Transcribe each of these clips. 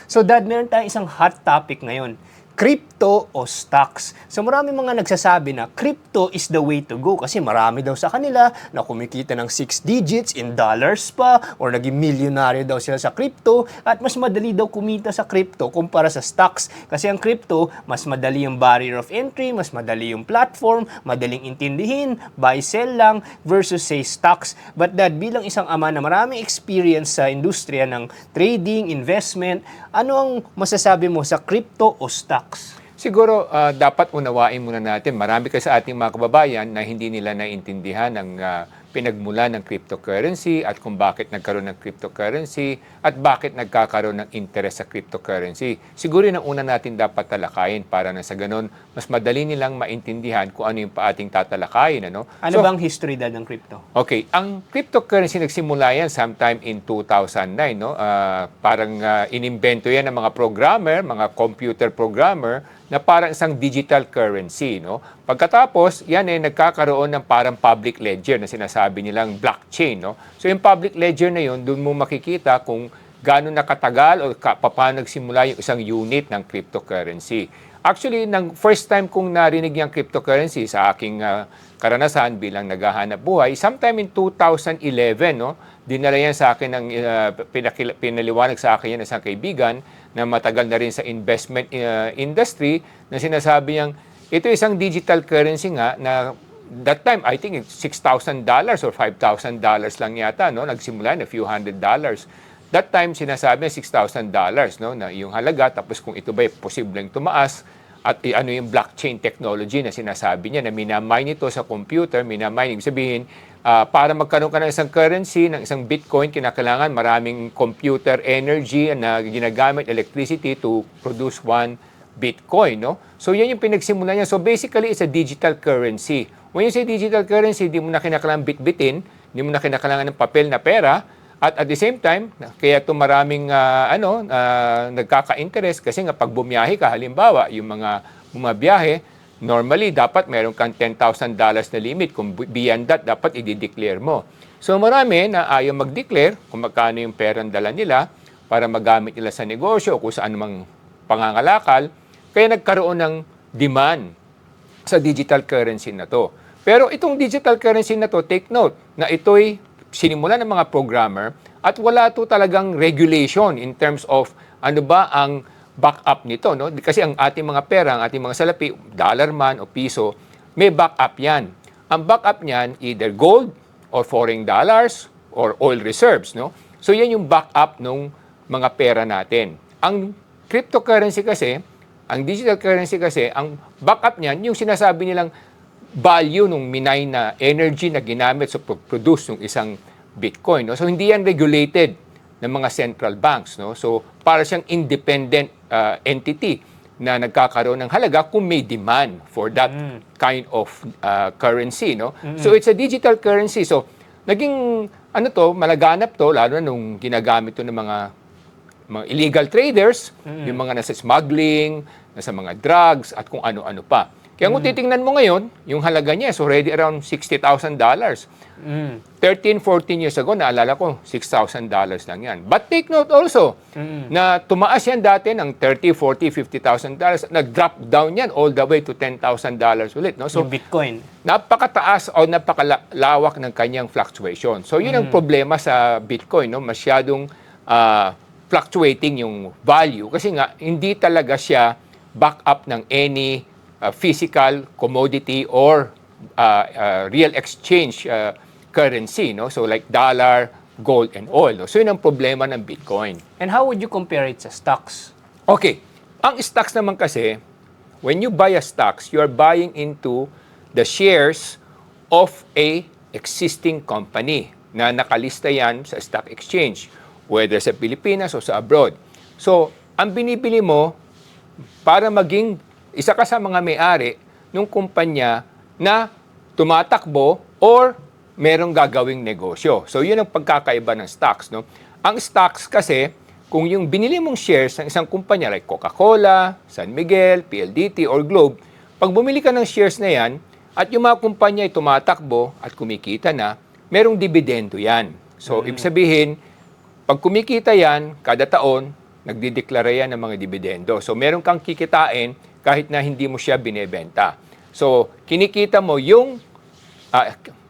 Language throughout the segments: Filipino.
So Dad, meron tayong isang hot topic ngayon. Crypto o stocks. So marami mga nagsasabi na crypto is the way to go kasi marami daw sa kanila na kumikita ng 6 digits in dollars pa or naging milyonaryo daw sila sa crypto at mas madali daw kumita sa crypto kumpara sa stocks. Kasi ang crypto, mas madali yung barrier of entry, mas madali yung platform, madaling intindihin, buy, sell lang versus say stocks. But Dad, bilang isang ama na maraming experience sa industriya ng trading, investment, ano ang masasabi mo sa crypto o stocks? Siguro, dapat unawain muna natin, marami kasi sa ating mga kababayan na hindi nila naintindihan ang pinagmula ng cryptocurrency at kung bakit nagkaroon ng cryptocurrency at bakit nagkakaroon ng interest sa cryptocurrency. Siguro yun ang una natin dapat talakayin para na sa ganun, mas madali nilang maintindihan kung ano yung ating tatalakayin. Ano Bang history Dad ng crypto? Okay, ang cryptocurrency nagsimula yan sometime in 2009, no? Parang inimbento yan ng mga programmer, mga computer programmer na parang isang digital currency, no? Pagkatapos, yan nagkakaroon ng parang public ledger na sinasabi nilang blockchain, no? So yung public ledger na yun, doon mo makikita kung gaano nakatagal o paano nagsimula yung isang unit ng cryptocurrency. Actually, nang first time kong narinig yung cryptocurrency sa aking karanasan bilang naghahanap buhay, sometime in 2011, no, dinala yan sa akin, pinaliwanag sa akin yan isang kaibigan na matagal na rin sa investment industry na sinasabi niyang, ito isang digital currency nga na that time, I think $6,000 or $5,000 lang yata, no, nagsimula na few $100. That time, sinasabi niya $6,000, no, na yung halaga, tapos kung ito ba posibleng tumaas, at ano yung blockchain technology na sinasabi niya na minamine ito sa computer, minamine, ibig sabihin, para magkaroon ka ng isang currency, ng isang Bitcoin, kinakailangan maraming computer energy na ginagamit, electricity to produce one Bitcoin, no? So, yan yung pinagsimula niya. So, basically, it's a digital currency. When you say digital currency, hindi mo na kinakailangan bit-bitin, hindi mo na kinakailangan ng papel na pera, at the same time, kaya ito maraming nagkaka-interest kasi nga pag bumiyahe ka, halimbawa, yung mga bumabiyahe, normally, dapat meron kang $10,000 na limit. Kung beyond that, dapat i-declare mo. So marami na ayaw mag-declare kung magkano yung perang dala nila para magamit nila sa negosyo o kung saan mang pangangalakal. Kaya nagkaroon ng demand sa digital currency na to. Pero itong digital currency na to, take note, na ito'y sinimula ng mga programmer at wala to talagang regulation in terms of ano ba ang backup nito, no? Kasi ang ating mga pera, ang ating mga salapi, dollar man o piso, may backup yan. Ang backup niyan, either gold or foreign dollars or oil reserves, no? So yan yung backup ng mga pera natin. Ang cryptocurrency kasi, ang digital currency kasi, ang backup niyan, yung sinasabi nilang value ng minay na energy na ginamit sa produce ng isang Bitcoin, no? So hindi yan regulated ng mga central banks, no? So para siyang independent entity na nagkakaroon ng halaga kung may demand for that kind of currency, no? So it's a digital currency. So naging malaganap to lalo na nung ginagamit to ng mga illegal traders, yung mga nasa smuggling, nasa mga drugs at kung ano-ano pa. Kaya kung titingnan mo ngayon, yung halaga niya is already around $60,000. 13, 14 years ago, naalala ko, $6,000 lang yan. But take note also, na tumaas yan dati ng $30, $40, $50,000. Nag-drop down yan all the way to $10,000 ulit. No? So, yung Bitcoin. Napakataas o napakalawak ng kanyang fluctuation. So, yun ang problema sa Bitcoin. No? Masyadong fluctuating yung value. Kasi nga, hindi talaga siya back up ng any physical commodity or real exchange currency, no? So like dollar, gold, and oil. No? So yun ang problema ng Bitcoin. And how would you compare it sa stocks? Okay. Ang stocks naman kasi, when you buy a stocks, you are buying into the shares of a existing company na nakalista yan sa stock exchange, whether sa Pilipinas o sa abroad. So, ang binibili mo para maging isa ka sa mga may-ari ng kumpanya na tumatakbo or merong gagawing negosyo. So, yun ang pagkakaiba ng stocks, no? Ang stocks kasi, kung yung binili mong shares ng isang kumpanya like Coca-Cola, San Miguel, PLDT, or Globe, pag bumili ka ng shares na yan, at yung mga kumpanya ay tumatakbo at kumikita na, merong dividendo yan. So, ibig sabihin, pag kumikita yan, kada taon, nagdideklara yan ng mga dividendo. So meron kang kikitain kahit na hindi mo siya binebenta. So kinikita mo yung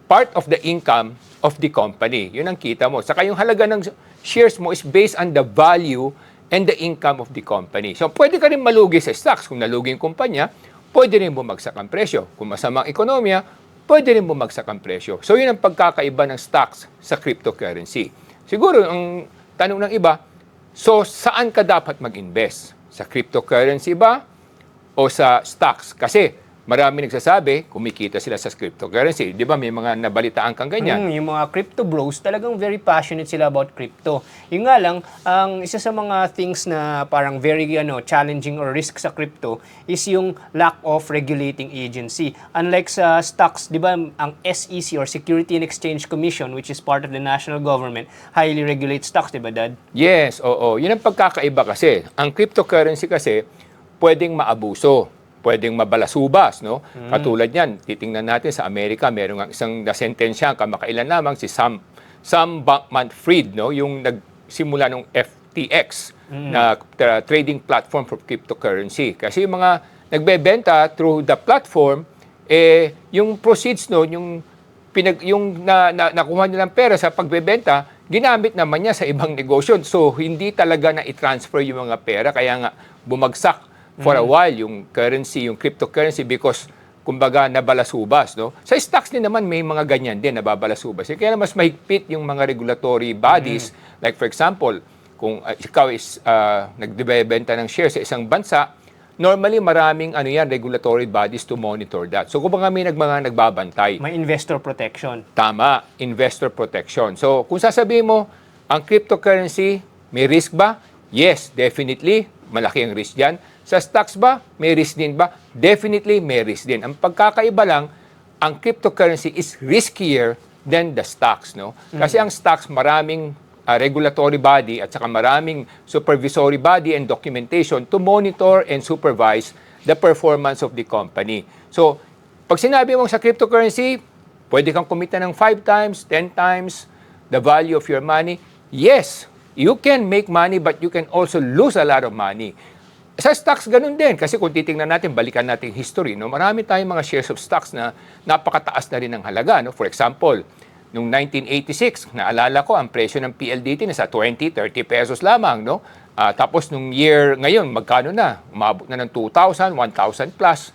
part of the income of the company. Yun ang kita mo. Saka yung halaga ng shares mo is based on the value and the income of the company. So pwede ka rin malugi sa stocks. Kung nalugi yung kumpanya, pwede rin bumagsak ang presyo. Kung masamang ekonomiya, pwede rin bumagsak ang presyo. So yun ang pagkakaiba ng stocks sa cryptocurrency. Siguro ang tanong ng iba, so saan ka dapat mag-invest? Sa cryptocurrency ba o sa stocks? Kasi marami nagsasabi, kumikita sila sa cryptocurrency. Di ba may mga nabalitaan kang ganyan? Yung mga crypto bros, talagang very passionate sila about crypto. Yung nga lang, ang isa sa mga things na parang very challenging or risk sa crypto is yung lack of regulating agency. Unlike sa stocks, di ba, ang SEC or Security and Exchange Commission, which is part of the national government, highly regulates stocks, di ba, Dad? Yes, oo. Yun ang pagkakaiba kasi. Ang cryptocurrency kasi, pwedeng maabuso. Pwedeng mabalasubas, no? Katulad niyan, titingnan natin sa Amerika, meron ng isang nasentensya kamakailan lamang si Sam Bankman-Fried, no? Yung nagsimula ng FTX na trading platform for cryptocurrency. Kasi yung mga nagbebenta through the platform, yung proceeds no, yung nakuha nilang pera sa pagbebenta, ginamit naman niya sa ibang negosyo. So hindi talaga na i-transfer yung mga pera, kaya nga bumagsak for a while yung currency, yung cryptocurrency because kumbaga nabalasubas, no? Sa stocks din naman may mga ganyan din nababalasubas. Kaya mas mahigpit yung mga regulatory bodies. Like for example, kung ikaw is nagbebenta ng shares sa isang bansa, normally maraming regulatory bodies to monitor that. So kung may mga nagbabantay. May investor protection. Tama, investor protection. So kung sasabihin mo, ang cryptocurrency, may risk ba? Yes, definitely. Malaki ang risk dyan. Sa stocks ba? May risk din ba? Definitely may risk din. Ang pagkakaiba lang, ang cryptocurrency is riskier than the stocks, no? Kasi ang stocks, maraming regulatory body at saka maraming supervisory body and documentation to monitor and supervise the performance of the company. So, pag sinabi mo sa cryptocurrency, pwede kang kumita ng 5 times, 10 times the value of your money. Yes, you can make money but you can also lose a lot of money. Sa stocks, ganun din. Kasi kung titingnan natin, balikan natin history, no? Marami tayong mga shares of stocks na napakataas na rin ng halaga. No? For example, noong 1986, naalala ko, ang presyo ng PLDT nasa 20, 30 pesos lamang. No? Tapos nung year ngayon, magkano na? Umabot na ng 2,000, 1,000 plus.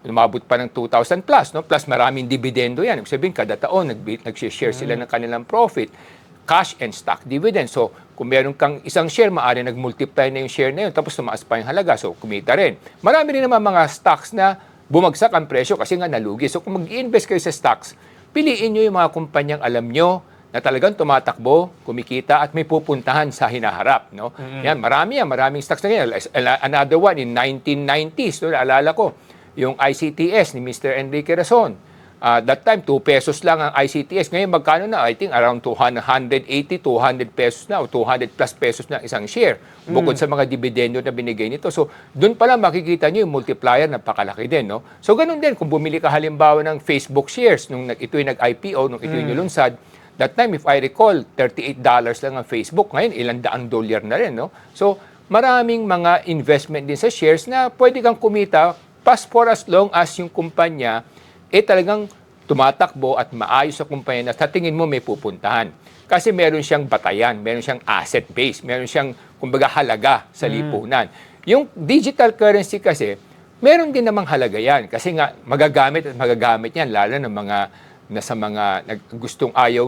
Umabot pa ng 2,000 plus. No? Plus maraming dividendo yan. Ibig sabihin, kada taon, nag-share sila ng kanilang profit. Cash and stock dividend. So, kung meron kang isang share, maaari nag-multiply na yung share na yun, tapos tumaas pa yung halaga. So, kumita rin. Marami rin naman mga stocks na bumagsak ang presyo kasi nga nalugi. So, kung mag-i-invest kayo sa stocks, piliin nyo yung mga kumpanyang alam nyo na talagang tumatakbo, kumikita, at may pupuntahan sa hinaharap. No? Yan, maraming stocks na ganyan. Another one, in 1990s, no, naalala ko, yung ICTS ni Mr. Enrique Razon. That time, 2 pesos lang ang ICTS. Ngayon, magkano na? I think around 180, 200 pesos na o 200 plus pesos na isang share. Bukod sa mga dividendo na binigay nito. So, doon pala makikita nyo yung multiplier na pakalaki din. No? So, ganun din. Kung bumili ka halimbawa ng Facebook shares, nung ito'y nag-IPO, nung ito'y nilunsad, that time, if I recall, $38 lang ang Facebook. Ngayon, $100 na rin. No? So, maraming mga investment din sa shares na pwede kang kumita for as long as yung kumpanya talagang tumatakbo at maayos sa kumpanya na sa tingin mo may pupuntahan. Kasi meron siyang batayan, meron siyang asset base, meron siyang, kumbaga, halaga sa lipunan. Yung digital currency kasi, meron din namang halaga yan. Kasi nga, magagamit yan, lalo ng mga nasa mga gustong ayaw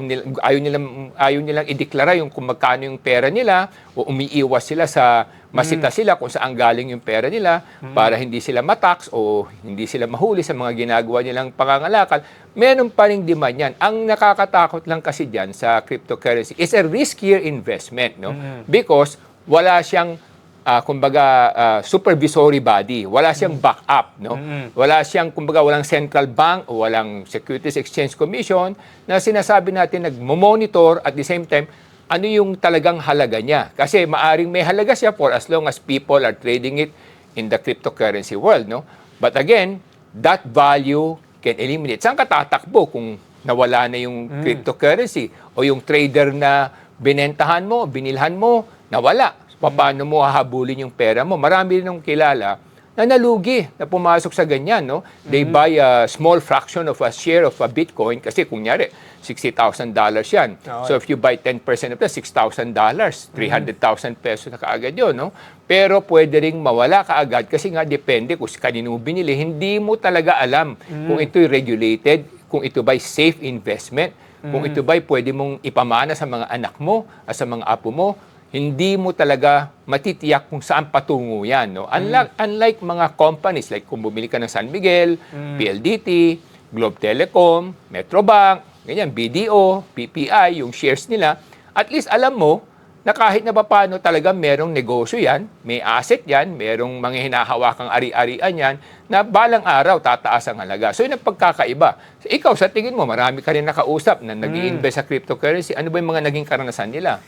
nilang ideklara yung kung magkano yung pera nila o umiiwas sila sa masita sila kung saan galing yung pera nila para hindi sila matax o hindi sila mahuli sa mga ginagawa nilang pangangalakal. Meron pa ring demand yan. Ang nakakatakot lang kasi dyan sa cryptocurrency is a riskier investment, no? Because wala siyang supervisory body. Wala siyang backup, no? Wala siyang, walang central bank o walang Securities Exchange Commission na sinasabi natin nagmo-monitor at the same time, ano yung talagang halaga niya. Kasi maaring may halaga siya for as long as people are trading it in the cryptocurrency world, no? But again, that value can eliminate. Saan ka tatakbo kung nawala na yung cryptocurrency o yung trader na binentahan mo, binilhan mo, nawala? Paano mo hahabulin yung pera mo? Marami rin akong kilala na nalugi, na pumasok sa ganyan, no? They buy a small fraction of a share of a Bitcoin kasi kunyari, $60,000 yan. Okay. So if you buy 10% of that, $6,000, 300,000 pesos na kaagad yun, no? Pero pwede ring mawala kaagad kasi nga depende kung kanino mo binili. Hindi mo talaga alam kung ito'y regulated, kung ito ba'y safe investment, kung ito ba'y pwede mong ipamana sa mga anak mo at sa mga apo mo. Hindi mo talaga matitiyak kung saan patungo yan. No? Unlike mga companies, like kung bumili ka ng San Miguel, PLDT, Globe Telecom, Metrobank, ganyan, BDO, PPI, yung shares nila, at least alam mo na kahit na paano talaga merong negosyo yan, may asset yan, merong mga hinahawakang ari-arian yan, na balang araw tataas ang halaga. So yun ang pagkakaiba. So, ikaw, sa tingin mo, marami ka rin nakausap na nag-i-invest sa cryptocurrency. Ano ba yung mga naging karanasan nila?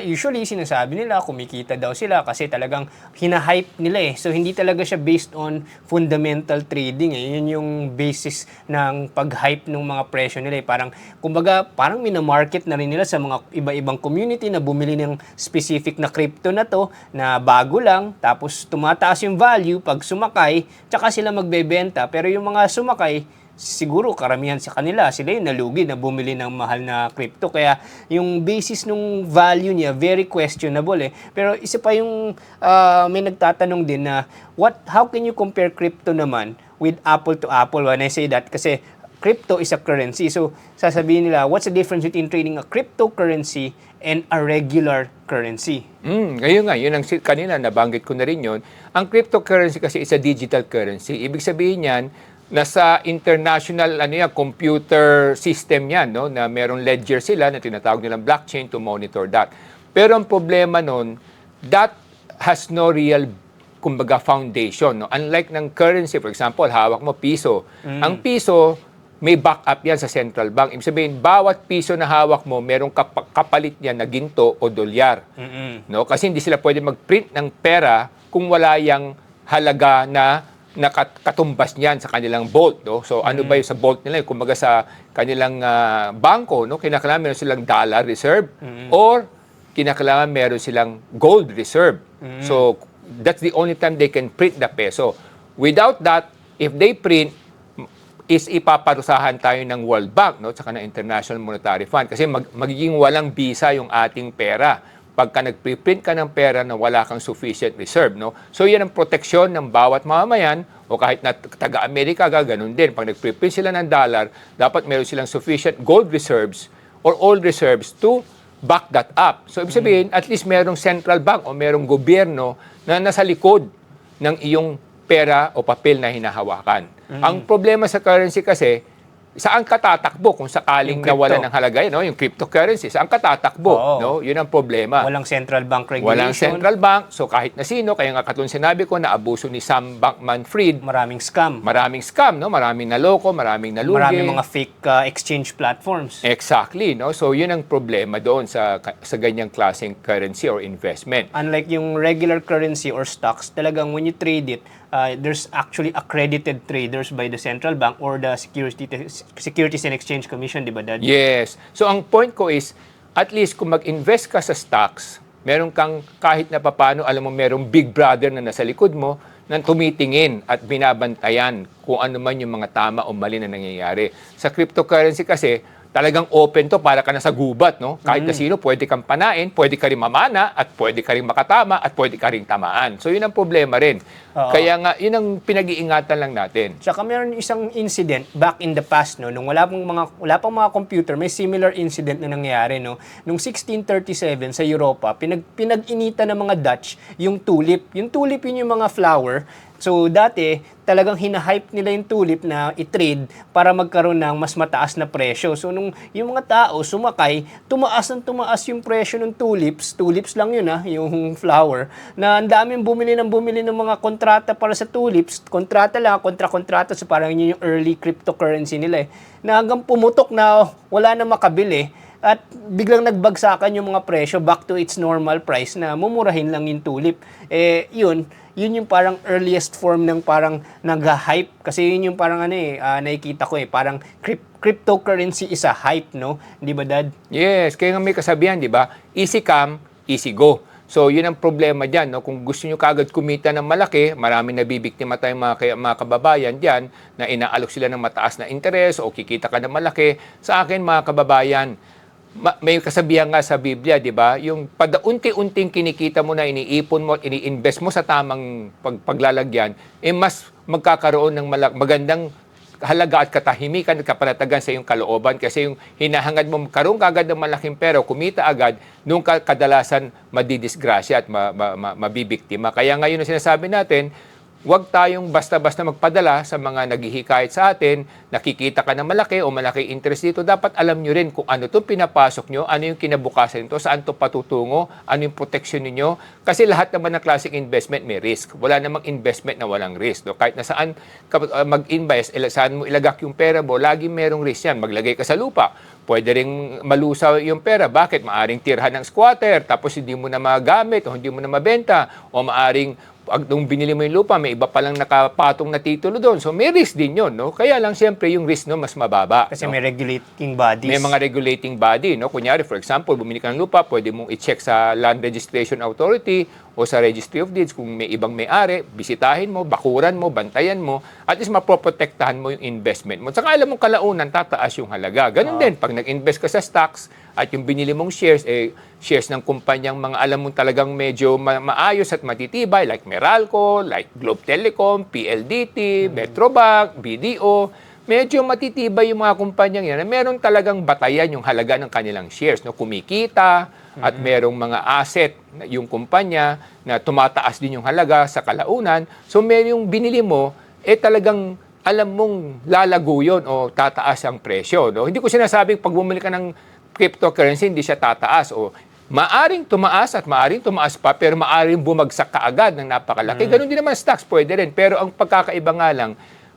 Usually, sinasabi nila, kumikita daw sila kasi talagang hinahype nila eh. So, hindi talaga siya based on fundamental trading eh. Yun yung basis ng pag-hype ng mga presyo nila eh. Parang, kumbaga, parang minamarket na rin nila sa mga iba-ibang community na bumili ng specific na crypto na to, na bago lang, tapos tumataas yung value pag sumakay, tsaka sila magbebenta. Pero yung mga sumakay, siguro karamihan sa kanila, sila yung nalugi na bumili ng mahal na crypto. Kaya yung basis ng value niya, very questionable eh. Pero isa pa yung may nagtatanong din na, how can you compare crypto naman with apple to apple? When I say that, kasi crypto is a currency. So, sasabihin nila, what's the difference between trading a cryptocurrency and a regular currency? Ngayon nga, yun ang kanina, nabanggit ko na rin yun. Ang cryptocurrency kasi is a digital currency. Ibig sabihin yan, nasa international computer system yan, no? Na merong ledger sila na tinatawag nilang blockchain to monitor that. Pero ang problema nun, that has no real kumbaga foundation. No? Unlike ng currency, for example, hawak mo piso. Ang piso, may backup yan sa central bank. Ibig sabihin, bawat piso na hawak mo, merong kapalit niya na ginto o dolyar. No? Kasi hindi sila pwede mag-print ng pera kung wala yung halaga na nakatumbas niyan sa kanilang vault. No? So ano ba yung sa vault nila? Kumbaga sa kanilang bangko, no? Kinakailangan meron silang dollar reserve or kinakailangan meron silang gold reserve. So that's the only time they can print the peso. Without that, if they print, is ipaparusahan tayo ng World Bank, no, tsaka ng International Monetary Fund kasi magiging walang bisa yung ating pera pagka nag-preprint ka ng pera na wala kang sufficient reserve, no. So yan ang proteksyon ng bawat mamamayan o kahit na taga-Amerika ganun din. Pag nag-preprint sila ng dollar, dapat meron silang sufficient gold reserves or oil reserves to back that up. So ibig sabihin, at least merong central bank o merong gobyerno na nasa likod ng iyong pera o papel na hinahawakan. Ang problema sa currency kasi, saan ka tatakbo kung sakaling nawala ng halaga yun, no? Yung cryptocurrency, saan ka tatakbo? No? Yun ang problema. Walang central bank regulation. Walang central bank. So kahit na sino, kaya nga katulad sinabi ko na abuso ni Sam Bankman-Fried. Maraming scam. Maraming scam, no? Maraming naloko, maraming nalugi. Maraming mga fake exchange platforms. Exactly, no? So yun ang problema doon sa ganyang klaseng currency or investment. Unlike yung regular currency or stocks, talagang when you trade it, there's actually accredited traders by the central bank or the Securities and Exchange Commission, di ba, Dad? Yes. So ang point ko is, at least kung mag-invest ka sa stocks, meron kang kahit na papano, alam mo, merong big brother na nasa likod mo na tumitingin at binabantayan kung ano man yung mga tama o mali na nangyayari. Sa cryptocurrency kasi, talagang open to para ka na sa gubat, no? Kahit na sino, pwede kang panain, pwede ka rin mamana, at pwede ka rin makatama, at pwede ka rin tamaan. So, yun ang problema rin. Kaya nga, yun ang pinag-iingatan lang natin. Tsaka meron isang incident back in the past, no, nung wala pang mga computer, may similar incident na nangyayari, no. Nung 1637 sa Europa, pinag-inita ng mga Dutch yung tulip. Yung tulip yun yung mga flower. So dati, talagang hinahype nila yung tulip na i-trade para magkaroon ng mas mataas na presyo. So nung yung mga tao sumakay, tumaas yung presyo ng tulips lang yun yung flower, na ang daming bumili ng mga kontrata para sa tulips, kontrata, so parang yun yung early cryptocurrency nila na hanggang pumutok na wala na makabili. At biglang nagbagsakan yung mga presyo back to its normal price na mumurahin lang yung tulip. Yun yung parang earliest form ng parang nag-hype. Kasi yun yung parang nakikita ko parang cryptocurrency is a hype, no? Di ba, Dad? Yes, kaya nga may kasabihan, di ba? Easy come, easy go. So, yun ang problema dyan. No? Kung gusto nyo kaagad kumita ng malaki, maraming nabibiktima tayong mga kababayan dyan na inaalok sila ng mataas na interes o kikita ka ng malaki. Sa akin, mga kababayan, may kasabihan nga sa Biblia, di ba? Yung padaunti-unting kinikita mo na iniipon mo at ini-invest mo sa tamang paglalagyan, mas magkakaroon ng magandang halaga at katahimikan at kapanatagan sa iyong kalooban kasi yung hinahangad mo karoon kagad ng malaking pera o kumita agad, nung kadalasan madidisgrasya at mabibiktima. Kaya ngayon ang sinasabi natin, huwag tayong basta-basta magpadala sa mga naghihikayat sa atin, nakikita ka ng malaki o malaki interest dito. Dapat alam nyo rin kung ano itong pinapasok nyo, ano yung kinabukasan nito, saan ito patutungo, ano yung protection ninyo. Kasi lahat naman ng classic investment may risk. Wala namang investment na walang risk. No? Kahit na saan ka mag-invest, saan mo ilagak yung pera mo, lagi merong risk yan. Maglagay ka sa lupa, pwede ring malusaw yung pera. Bakit? Maaring tirhan ng squatter, tapos hindi mo na magamit o hindi mo na mabenta, o maaring nung binili mo yung lupa, may iba palang nakapatong na titulo doon. So, may risk din yun, no? Kaya lang, siyempre, yung risk, no, mas mababa. Kasi no? may regulating bodies. May mga regulating body, no? Kunyari, for example, bumili ka ng lupa, pwede mong i-check sa Land Registration Authority o sa Registry of Deeds kung may ibang may-ari, bisitahin mo, bakuran mo, bantayan mo, at least maproprotektahan mo yung investment mo. Saka alam mo, kalaunan, tataas yung halaga. Ganun din, pag nag-invest ka sa stocks at yung binili mong shares, shares ng kumpanyang mga alam mo talagang medyo maayos at matitibay, like Meralco, like Globe Telecom, PLDT, Metrobank, BDO, medyo matitibay yung mga kumpanyang yan na meron talagang batayan yung halaga ng kanilang shares. No? Kumikita at merong mga asset yung kumpanya na tumataas din yung halaga sa kalaunan. So, yung binili mo, talagang alam mong lalago yun o tataas ang presyo. No? Hindi ko sinasabing pag bumili ka ng cryptocurrency, hindi siya tataas o maaring tumaas at maaring tumaas pa, pero maaring bumagsak kaagad ng napakalaki. Ganun din naman stocks, pwede rin. Pero ang pagkakaiba nga lang,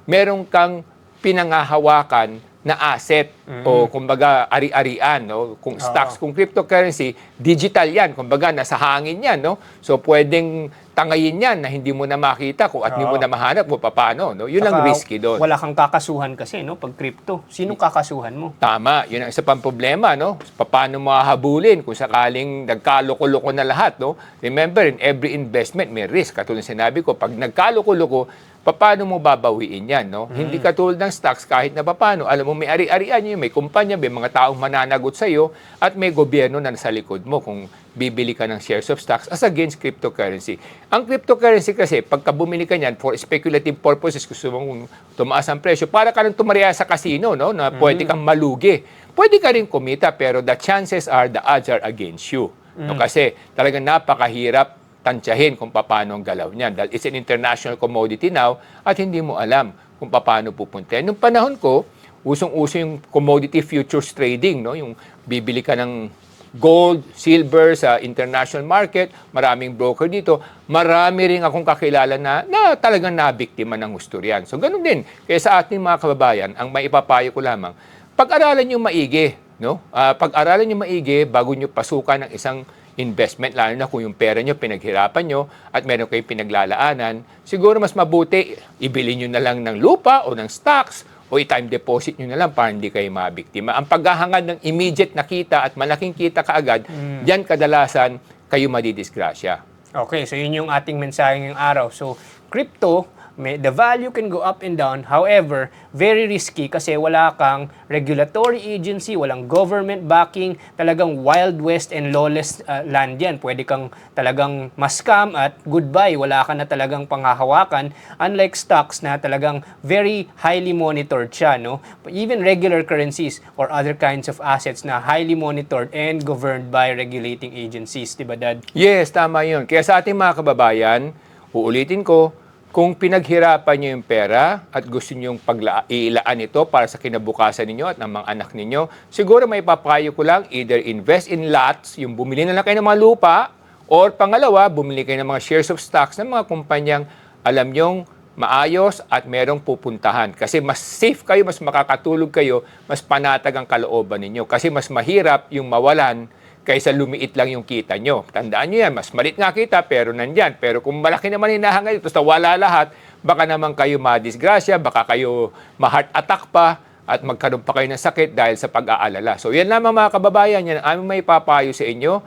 meron kang pinangahawakan na asset o kumbaga ari-arian, no? Kung stocks, kung cryptocurrency, digital yan, kumbaga nasa hangin yan, no? So pwedeng tangayin yan na hindi mo na makita kung at hindi mo na mahanap o paano, no? Yun ang risky doon. Wala kang kakasuhan kasi, no? Pag crypto, sinong kakasuhan mo? Tama, yun ang isa pang problema, no? Paano mo hahabulin kung sakaling nagkaloko-loko na lahat, no? Remember, in every investment may risk. Katulad sinabi ko, pag nagkaloko-loko, paano mo babawiin yan, no? Hindi katulad ng stocks, kahit na paano, alam mo, may ari-arian yun, may kumpanya, may mga taong mananagot sa'yo, at may gobyerno na nasa likod mo kung bibili ka ng shares of stocks as against cryptocurrency. Ang cryptocurrency kasi, pagka bumili ka niyan for speculative purposes, gusto mong tumaas ang presyo, para ka nang tumariya sa casino, no? Na pwede kang malugi. Pwede ka rin kumita, pero the chances are, the odds are against you. No? Kasi talagang napakahirap tansyahin kung paano ang galaw niyan. Dahil it's an international commodity now at hindi mo alam kung paano pupunta. Nung panahon ko, usong-uso yung commodity futures trading, no? Yung bibili ka ng gold, silver sa international market, maraming broker dito, marami rin akong kakilala na talagang nabiktima ng gusto riyan. So, ganun din. Kaya sa ating mga kababayan, ang maipapayo ko lamang, pag-aralan nyo maigi, no? Pag-aralan nyo maigi bago nyo pasukan ng isang investment, lalo na kung yung pera nyo pinaghirapan nyo at meron kayong pinaglalaanan, siguro mas mabuti, ibili nyo na lang ng lupa o ng stocks o i-time deposit nyo na lang para hindi kayo mabiktima. Ang paghahangad ng immediate na kita at malaking kita kaagad, diyan kadalasan kayo madidisgrasya. Okay, so yun yung ating mensahe ngayong araw. So, crypto, the value can go up and down. However, very risky kasi wala kang regulatory agency, walang government backing, talagang wild west and lawless land yan. Pwede kang talagang ma-scam at goodbye, wala ka na talagang panghahawakan. Unlike stocks na talagang very highly monitored siya, no? Even regular currencies or other kinds of assets na highly monitored and governed by regulating agencies, diba, Dad? Yes, tama yun. Kaya sa ating mga kababayan, uulitin ko, kung pinaghirapan nyo yung pera at gusto nyo ilaan ito para sa kinabukasan ninyo at ng mga anak ninyo, siguro may papayo ko lang, either invest in lots, yung bumili na lang kayo ng mga lupa, or pangalawa, bumili kayo ng mga shares of stocks ng mga kumpanyang alam nyong maayos at merong pupuntahan. Kasi mas safe kayo, mas makakatulog kayo, mas panatag ang kalooban ninyo. Kasi mas mahirap yung mawalan kaysa lumiit lang yung kita nyo. Tandaan nyo yan, mas malit nga kita, pero nandyan. Pero kung malaki naman hinahangad ito, tapos wala lahat, baka naman kayo madisgrasya, baka kayo ma-heart attack pa, at magkaroon pa kayo ng sakit dahil sa pag-aalala. So yan lamang mga kababayan, yan ang aming may papayo sa inyo.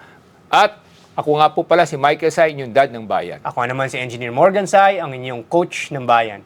At Ako nga po pala si Michael Say, inyong dad ng bayan. Ako naman si Engineer Morgan Sai, ang inyong coach ng bayan.